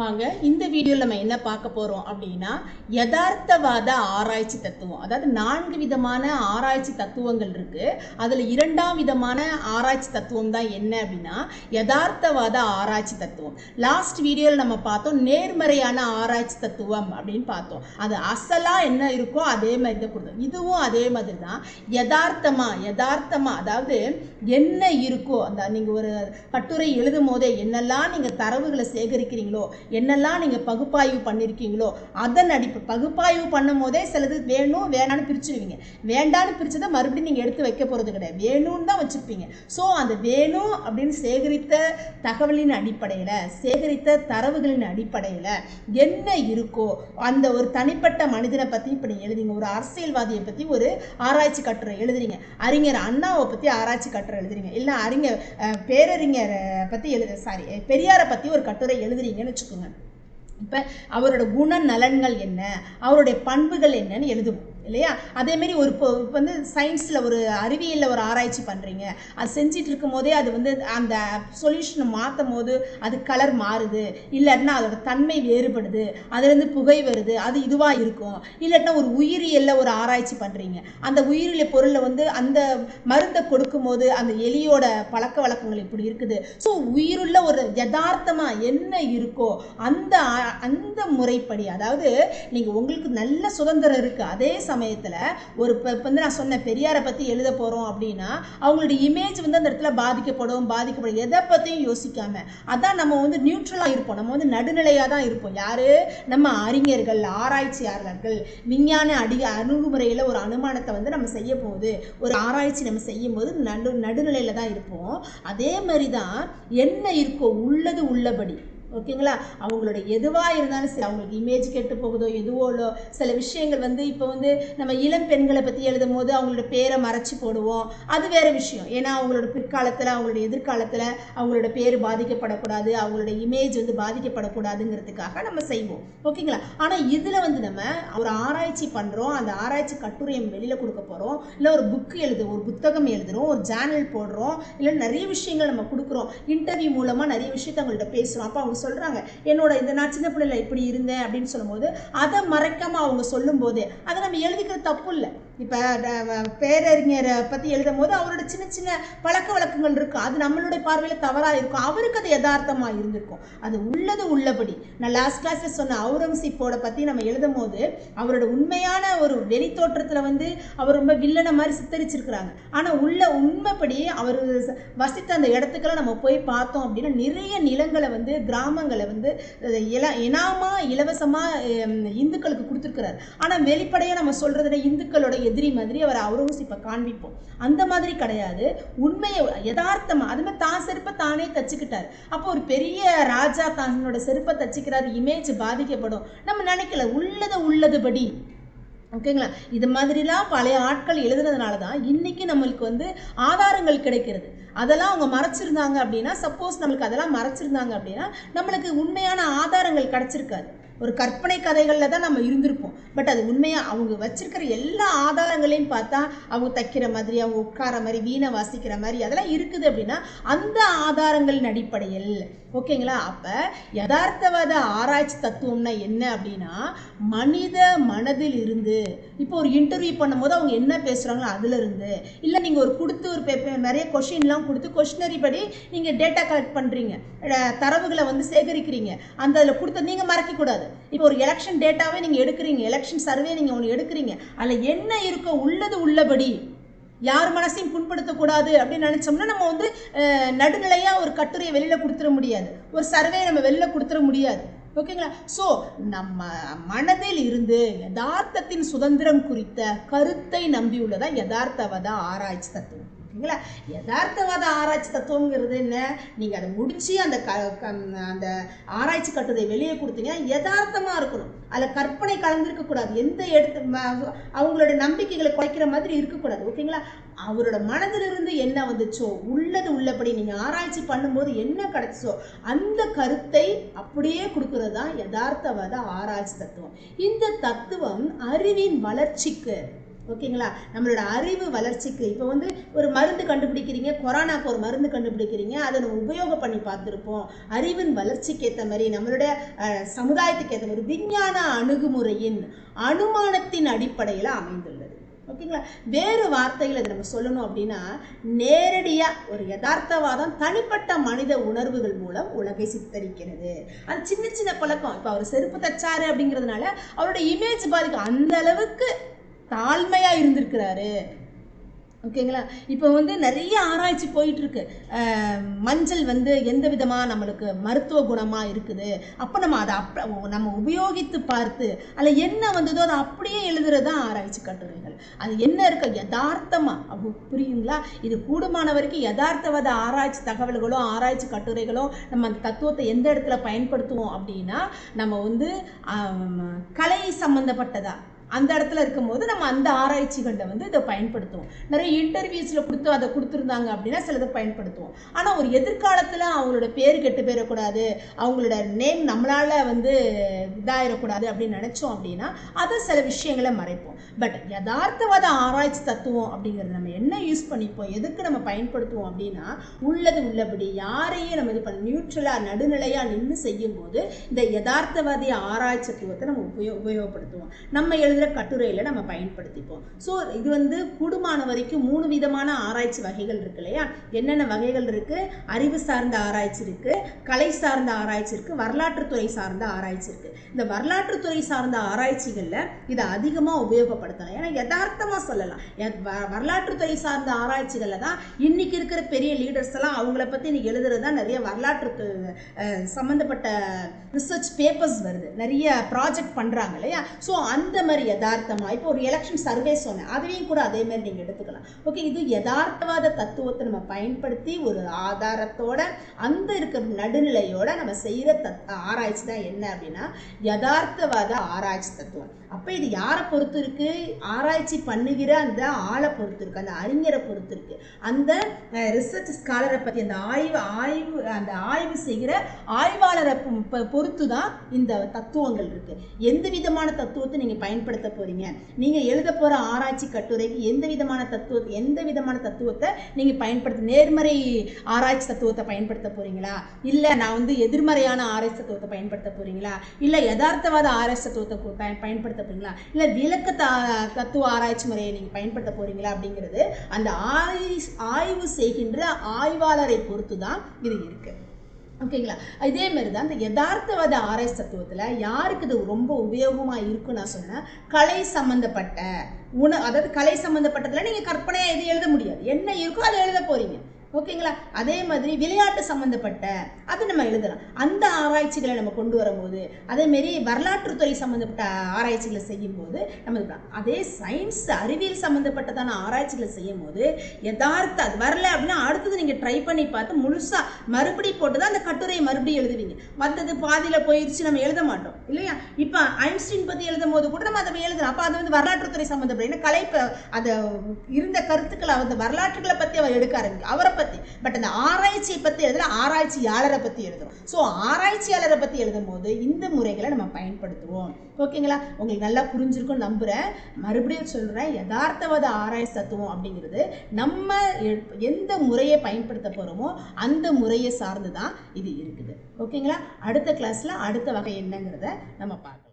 வாங்க இந்த வீடியோவில் நம்ம என்ன பார்க்க போகிறோம் அப்படின்னா யதார்த்தவாத ஆராய்ச்சி தத்துவம். அதாவது 4 விதமான ஆராய்ச்சி தத்துவங்கள் இருக்குது. அதில் 2ஆம் விதமான ஆராய்ச்சி தத்துவம் தான் என்ன அப்படின்னா யதார்த்தவாத ஆராய்ச்சி தத்துவம். லாஸ்ட் வீடியோவில் நம்ம பார்த்தோம் நேர்மறையான ஆராய்ச்சி தத்துவம் அப்படின்னு பார்த்தோம். அது அசலாக என்ன இருக்கோ அதே மாதிரி தான் கொடுத்தோம். இதுவும் அதே மாதிரி தான் யதார்த்தமா அதாவது என்ன இருக்கோ அந்த நீங்கள் ஒரு கட்டுரை எழுதும் போதே என்னெல்லாம் நீங்கள் தரவுகளை சேகரிக்கிறீங்களோ என்னெல்லாம் நீங்கள் பகுப்பாய்வு பண்ணியிருக்கீங்களோ அதன் பகுப்பாய்வு பண்ணும் போதே சிலது வேணும் வேணான்னு பிரிச்சுடுவீங்க. வேண்டான்னு பிரிச்சதை மறுபடியும் நீங்கள் எடுத்து வைக்க போகிறது கிடையாது, வேணும்னு தான் வச்சுருப்பீங்க. ஸோ அந்த வேணும் அப்படின்னு சேகரித்த தகவலின் அடிப்படையில் சேகரித்த தரவுகளின் அடிப்படையில் என்ன இருக்கோ அந்த ஒரு தனிப்பட்ட மனிதனை பற்றி இப்போ நீங்கள் எழுதிங்க. ஒரு அரசியல்வாதியை பற்றி ஒரு ஆராய்ச்சி கட்டுரை எழுதுறீங்க, அறிஞர் அண்ணாவை பற்றி ஆராய்ச்சி கட்டுரை எழுதுறீங்க, இல்லை பேரறிஞரை பற்றி பெரியாரை பற்றி ஒரு கட்டுரை எழுதுறீங்கன்னு வச்சுக்கோங்க. இப்போ அவரோட குண நலன்கள் என்ன, அவருடைய பண்புகள் என்னன்னு எழுதுவோம் இல்லையா? அதேமாரி ஒரு இப்போ சயின்ஸில் ஒரு அறிவியலில் ஒரு ஆராய்ச்சி பண்ணுறீங்க, அது செஞ்சிட்டு இருக்கும் போதே அது அந்த சொல்யூஷனை மாற்றும் போது அது கலர் மாறுது, இல்லாட்டினா அதோட தன்மை வேறுபடுது, அதுலேருந்து புகை வருது, அது இதுவாக இருக்கும். இல்லாட்டினா ஒரு உயிரியலில் ஒரு ஆராய்ச்சி பண்ணுறீங்க, அந்த உயிரியல் பொருளை அந்த மருந்தை கொடுக்கும்போது அந்த எலியோட பழக்க வழக்கங்கள் இப்படி இருக்குது. ஸோ உயிருள்ள ஒரு யதார்த்தமாக என்ன இருக்கோ அந்த முறைப்படி, அதாவது நீங்கள் உங்களுக்கு நல்ல சுதந்திரம் இருக்குது. அதே சமயத்தில் ஒரு நான் சொன்ன பெரியாரை பற்றி எழுத போகிறோம் அப்படின்னா அவங்களுடைய இமேஜ் அந்த இடத்துல பாதிக்கப்படும். எதை பற்றியும் யோசிக்காம அதான் நம்ம நியூட்ரலாக இருப்போம், நம்ம நடுநிலையாக தான் இருப்போம். யாரு? நம்ம அறிஞர்கள், ஆராய்ச்சியாளர்கள், விஞ்ஞான அணுகுமுறையில் ஒரு அனுமானத்தை நம்ம செய்ய போகுது, ஒரு ஆராய்ச்சி நம்ம செய்யும் போது நடுநிலையில் தான் இருப்போம். அதே மாதிரி தான் என்ன இருக்கோ உள்ளது உள்ளபடி, ஓகேங்களா? அவங்களோட எதுவாக இருந்தாலும் சரி, அவங்களுக்கு இமேஜ் கெட்டு போகுதோ எதுவோலோ சில விஷயங்கள் இப்போ நம்ம இளம் பெண்களை பற்றி எழுதும் போது அவங்களோட பேரை மறைச்சி போடுவோம், அது வேறு விஷயம். ஏன்னா அவங்களோட பிற்காலத்தில் அவங்களோட எதிர்காலத்தில் அவங்களோட பேர் பாதிக்கப்படக்கூடாது, அவங்களோட இமேஜ் பாதிக்கப்படக்கூடாதுங்கிறதுக்காக நம்ம செய்வோம், ஓகேங்களா? ஆனால் இதில் நம்ம ஒரு ஆராய்ச்சி பண்ணுறோம், அந்த ஆராய்ச்சி கட்டுரையை வெளியில் கொடுக்க போகிறோம், இல்லை ஒரு புக்கு ஒரு புத்தகம் எழுதுகிறோம், ஒரு சேனல் போடுறோம், இல்லை நிறைய விஷயங்கள் நம்ம கொடுக்குறோம், இன்டர்வியூ மூலமாக நிறைய விஷயத்தை அவங்கள்ட்ட பேசுகிறோம். அப்போ அவங்க சொல்றாங்க என்னோட நான் சின்ன பிள்ளைல இப்படி இருந்தேன் அப்படின்னு சொல்லும்போது அதை மறைக்காம அவங்க சொல்லும் போது அதை நம்ம எழுதிக்கிறது தப்பு இல்லை. இப்போ பேரறிஞரை பற்றி எழுதும் போது அவரோட சின்ன சின்ன பழக்க வழக்கங்கள் இருக்கும், அது நம்மளுடைய பார்வையில் தவறாக இருக்கும், அவருக்கு அது யதார்த்தமாக இருந்திருக்கும். அது உள்ளது உள்ளபடி. நான் லாஸ்ட் கிளாஸில் சொன்ன அவுரங்கசீப்போட பற்றி நம்ம எழுதும் போது அவரோட உண்மையான ஒரு வெளி தோற்றத்தில் அவர் ரொம்ப வில்லனை மாதிரி சித்தரிச்சிருக்கிறாங்க. ஆனால் உண்மைப்படி அவர் வசித்த அந்த இடத்துக்கெல்லாம் நம்ம போய் பார்த்தோம் அப்படின்னா நிறைய நிலங்களை கிராமங்களை இலவசமாக இந்துக்களுக்கு கொடுத்துருக்கிறார். ஆனால் வெளிப்படையாக நம்ம சொல்றதுல இந்துக்களோட எதிரி மாதிரி அவர் அவுரங்கசீப்பை காண்பிப்போம். அந்த மாதிரி கிடையாது, உண்மையை யதார்த்தமாக அது மாதிரி தான் செருப்பை தானே தச்சுக்கிட்டார். அப்போ ஒரு பெரிய ராஜா தன்னோட செருப்பை தச்சுக்கிறார், இமேஜ் பாதிக்கப்படும் நம்ம நினைக்கல, உள்ளதுபடி, ஓகேங்களா? இது மாதிரிலாம் பழைய ஆட்கள் எழுதுனதுனால தான் இன்னைக்கு நம்மளுக்கு ஆதாரங்கள் கிடைக்கிறது. அதெல்லாம் அவங்க மறைச்சிருந்தாங்க அப்படின்னா, சப்போஸ் நம்மளுக்கு அதெல்லாம் மறைச்சிருந்தாங்க அப்படின்னா நம்மளுக்கு உண்மையான ஆதாரங்கள் கிடைச்சிருக்காது. ஒரு கற்பனை கதைகளில் தான் நம்ம இருந்திருப்போம். பட் அது உண்மையாக அவங்க வச்சிருக்கிற எல்லா ஆதாரங்களையும் பார்த்தா அவங்க தைக்கிற மாதிரி, அவங்க உட்கார மாதிரி, வீணை வாசிக்கிற மாதிரி அதெல்லாம் இருக்குது அப்படின்னா அந்த ஆதாரங்களின் அடிப்படையில், ஓகேங்களா? அப்போ யதார்த்தவாத ஆராய்ச்சி தத்துவம்னா என்ன அப்படின்னா மனித மனதில் இருந்து, இப்போ ஒரு இன்டர்வியூ பண்ணும்போது அவங்க என்ன பேசுகிறாங்களோ அதிலிருந்து, இல்லை நீங்கள் ஒரு நிறைய கொஷின்லாம் கொடுத்து கொஷினரி படி நீங்கள் டேட்டா கலெக்ட் பண்ணுறீங்க, தரவுகளை சேகரிக்கிறீங்க, அந்த அதில் கொடுத்த நீங்கள் மறைக்கக்கூடாது. இப்போ ஒரு எலெக்ஷன் டேட்டாவே நீங்கள் எடுக்கிறீங்க, எலெக்ஷன் சர்வே நீங்கள் ஒன்று எடுக்கிறீங்க, அதில் என்ன இருக்கோ உள்ளது உள்ளபடி, யார் மனசையும் புண்படுத்தக்கூடாது அப்படின்னு நினச்சோம்னா நம்ம நடுநிலையாக ஒரு கட்டுரையை வெளியில் கொடுத்துட முடியாது, ஒரு சர்வே நம்ம வெளியில் கொடுத்துட முடியாது, ஓகேங்களா? ஸோ நம்ம மனதில் இருந்து யதார்த்தத்தின் சுதந்திரம் குறித்த கருத்தை நம்பியுள்ளதா யதார்த்தவாத ஆராய்ச்சி தத்துவம், ஓகேங்களா? யதார்த்தவாத ஆராய்ச்சி தத்துவங்கிறது என்ன? நீங்கள் அதை முடிச்சு அந்த ஆராய்ச்சி கட்டுரை வெளியே கொடுத்தீங்கன்னா யதார்த்தமாக இருக்கணும், அதில் கற்பனை கலந்துருக்கக்கூடாது, எந்த அவங்களோட நம்பிக்கைகளை குறைக்கிற மாதிரி இருக்கக்கூடாது, ஓகேங்களா? அவரோட மனதிலிருந்து என்ன வந்துச்சோ உள்ளது உள்ளபடி நீங்கள் ஆராய்ச்சி பண்ணும்போது என்ன கிடைச்சோ அந்த கருத்தை அப்படியே கொடுக்கறது தான் யதார்த்தவாத ஆராய்ச்சி தத்துவம். இந்த தத்துவம் அறிவின் வளர்ச்சிக்கு, ஓகேங்களா? நம்மளோட அறிவு வளர்ச்சிக்கு இப்போ வந்து ஒரு மருந்து கண்டுபிடிக்கிறீங்க, கொரோனாக்கு ஒரு மருந்து கண்டுபிடிக்கிறீங்க, அதை நம்ம உபயோகம் பண்ணி பார்த்துருப்போம். அறிவின் வளர்ச்சிக்கு ஏற்ற மாதிரி நம்மளுடைய சமுதாயத்துக்கு ஏற்ற மாதிரி விஞ்ஞான அணுகுமுறையின் அனுமானத்தின் அடிப்படையில் அமைந்துள்ளது. ஓகேங்களா? வேறு வார்த்தைகள் அதை நம்ம சொல்லணும் அப்படின்னா, நேரடியாக ஒரு யதார்த்தவாதம் தனிப்பட்ட மனித உணர்வுகள் மூலம் உலகை சித்தரிக்கிறது. அது சின்ன சின்ன பழக்கம். இப்போ அவர் செருப்பு தச்சாரு அப்படிங்கிறதுனால அவரோட இமேஜ் பாதிக்கும். அந்த அளவுக்கு தாழ்மையாக இருந்திருக்கிறாரு. ஓகேங்களா? இப்போ வந்து நிறைய ஆராய்ச்சி போயிட்டுருக்கு. மஞ்சள் வந்து எந்த விதமாக நம்மளுக்கு மருத்துவ குணமாக இருக்குது, அப்போ நம்ம அதை நம்ம உபயோகித்து பார்த்து அதில் என்ன வந்ததோ அதை அப்படியே எழுதுறது தான் ஆராய்ச்சி கட்டுரைகள். அது என்ன இருக்க யதார்த்தமாக அப்போ புரியுங்களா? இது கூடுமான வரைக்கும் யதார்த்தவாத ஆராய்ச்சி தகவல்களோ ஆராய்ச்சி கட்டுரைகளோ நம்ம அந்த தத்துவத்தை எந்த இடத்துல பயன்படுத்துவோம் அப்படின்னா, நம்ம வந்து கலை சம்மந்தப்பட்டதா அந்த இடத்துல இருக்கும்போது நம்ம அந்த ஆராய்ச்சிகளில் வந்து இதை பயன்படுத்துவோம். நிறைய இன்டர்வியூஸில் அதை கொடுத்துருந்தாங்க அப்படின்னா சிலதை பயன்படுத்துவோம். ஆனால் ஒரு எதிர்காலத்தில் அவங்களோட பேர் கெட்டு போயிடக்கூடாது, அவங்களோட நேம் நம்மளால் வந்து இதாகிடக்கூடாது அப்படின்னு நினச்சோம் அப்படின்னா அதை சில விஷயங்களை மறைப்போம். பட் யதார்த்தவாத ஆராய்ச்சி தத்துவம் அப்படிங்கிறது நம்ம என்ன யூஸ் பண்ணிப்போம், எதுக்கு நம்ம பயன்படுத்துவோம் அப்படின்னா, உள்ளது உள்ளபடி யாரையும் நம்ம இது பண்ண நியூட்ரலாக நடுநிலையாக நின்று செய்யும்போது இந்த யதார்த்தவாதிய ஆராய்ச்சி தத்துவத்தை நம்ம உபயோகப்படுத்துவோம். நம்ம கட்டுரையில நம்ம பயன்படுத்திப்போம். ஸோ இது வந்து கூடுமான வரைக்கும் 3 விதமான ஆராய்ச்சி வகைகள் இருக்கு இல்லையா? என்னென்ன வகைகள் இருக்கு? அறிவு சார்ந்த ஆராய்ச்சி இருக்கு, கலை சார்ந்த ஆராய்ச்சி இருக்கு, வரலாற்றுத்துறை சார்ந்த ஆராய்ச்சி இருக்கு. இந்த வரலாற்றுத்துறை சார்ந்த ஆராய்ச்சிகள்ல இதை அதிகமா உபயோகப்படுத்தலாம். ஏன்னா யதார்த்தமா சொல்லலாம். வரலாற்றுத்துறை சார்ந்த ஆராய்ச்சிகள்ல தான் இன்னைக்கு இருக்கிற பெரிய லீடர்ஸ் எல்லாம் அவங்கள பத்தி நீ எழுதுறதா நிறைய வரலாற்று சம்பந்தப்பட்ட ரிசர்ச் பேப்பர்ஸ் வருது, நிறைய ப்ராஜெக்ட் பண்றாங்க இல்லையா? ஸோ அந்த மாதிரி யதார்த்தமா இப்போ ஒரு எலெக்ஷன் சர்வே சொன்னேன், அதுலேயும் கூட அதே மாதிரி நீங்கள் எடுத்துக்கலாம். ஓகே, இது யதார்த்தவாத தத்துவத்தை நம்ம பயன்படுத்தி ஒரு ஆதாரத்தோட அந்த இருக்கிற நடுநிலையோட நம்ம செய்கிற ஆராய்ச்சி தான் என்ன அப்படின்னா யதார்த்தவாத ஆராய்ச்சி தத்துவம். அப்போ இது யாரை பொறுத்து இருக்கு? ஆராய்ச்சி பண்ணுகிற அந்த ஆளை பொறுத்து இருக்கு, அந்த அறிஞரை பொறுத்து இருக்கு, அந்த ரிசர்ச் ஸ்காலரை பற்றி அந்த ஆய்வு செய்கிற ஆய்வாளரை பொறுத்து தான் இந்த தத்துவங்கள் இருக்கு. எந்த விதமான தத்துவத்தை நீங்கள் பயன்படுத்த போறீங்க, நீங்க எழுத போற ஆராய்ச்சி கட்டுரைக்கு எந்த விதமான தத்துவத்தை நீங்க பயன்படுத்த, நேர்மறை ஆராய்ச்சி தத்துவத்தை பயன்படுத்த போறீங்களா, இல்ல நான் வந்து எதிர்மறையான ஆராய்ச்சி தத்துவத்தை பயன்படுத்த போறீங்களா, இல்ல யதார்த்தவாத ஆராய்ச்சி தத்துவத்தை பயன்படுத்த போறீங்களா, இல்ல விளக்க தத்துவ ஆராய்ச்சி முறையை நீங்க பயன்படுத்த போறீங்களா அப்படிங்கிறது அந்த ஆய்வு செய்கின்ற ஆய்வாளரை பொறுத்து தான் இது இருக்கு. ஓகேங்களா? இதே மாதிரி தான் இந்த யதார்த்தவாத ஆராய்ச்சி தத்துவத்தில் யாருக்கு இது ரொம்ப உபயோகமாக இருக்குன்னு நான் சொன்னேன், கலை சம்மந்தப்பட்ட அதாவது கலை சம்மந்தப்பட்டதில் நீங்கள் கற்பனையாக எது எழுத முடியாது, என்ன இருக்கோ அதை எழுத போகிறீங்க. ஓகேங்களா? அதே மாதிரி விளையாட்டு சம்மந்தப்பட்ட அது நம்ம எழுதலாம். அந்த ஆராய்ச்சிகளை நம்ம கொண்டு வரும்போது, அதேமாரி வரலாற்றுத்துறை சம்மந்தப்பட்ட ஆராய்ச்சிகளை செய்யும்போது நம்ம அதே சயின்ஸ் அறிவியல் சம்மந்தப்பட்டதான ஆராய்ச்சிகளை செய்யும் போது யதார்த்த அது வரல அப்படின்னா அடுத்தது நீங்கள் ட்ரை பண்ணி பார்த்து முழுசாக மறுபடி போட்டு தான் அந்த கட்டுரையை மறுபடியும் எழுதுவீங்க. வந்தது பாதியில் போயிடுச்சு நம்ம எழுத மாட்டோம் இல்லையா? இப்போ ஐன்ஸ்டீன் பற்றி எழுதும் போது கூட நம்ம அதை எழுதலாம். அப்போ அது வந்து வரலாற்றுத்துறை சம்மந்தப்பட்ட கலை அதை இருந்த கருத்துக்களை அந்த வரலாற்றுகளை பற்றி அவர் எடுக்க ஆரம்பிக்கும், அவரை பற்றி. பட் அந்த ஆராய்ச்சியை பற்றி எழுதல, ஆராய்ச்சியாளரை பற்றி எழுதுறோம். ஸோ ஆராய்ச்சியாளரை பற்றி எழுதும் போது இந்த முறைகளை நம்ம பயன்படுத்துவோம். ஓகேங்களா? உங்களுக்கு நல்லா புரிஞ்சிருக்கும் நம்புகிறேன். மறுபடியும் சொல்கிறேன், யதார்த்தவாத ஆராய்ச்சி தத்துவம் அப்படிங்கிறது நம்ம எந்த முறையை பயன்படுத்த போகிறோமோ அந்த முறையை சார்ந்து தான் இது இருக்குது. ஓகேங்களா? அடுத்த கிளாஸில் அடுத்த வகை என்னங்கிறத நம்ம பார்க்கலாம்.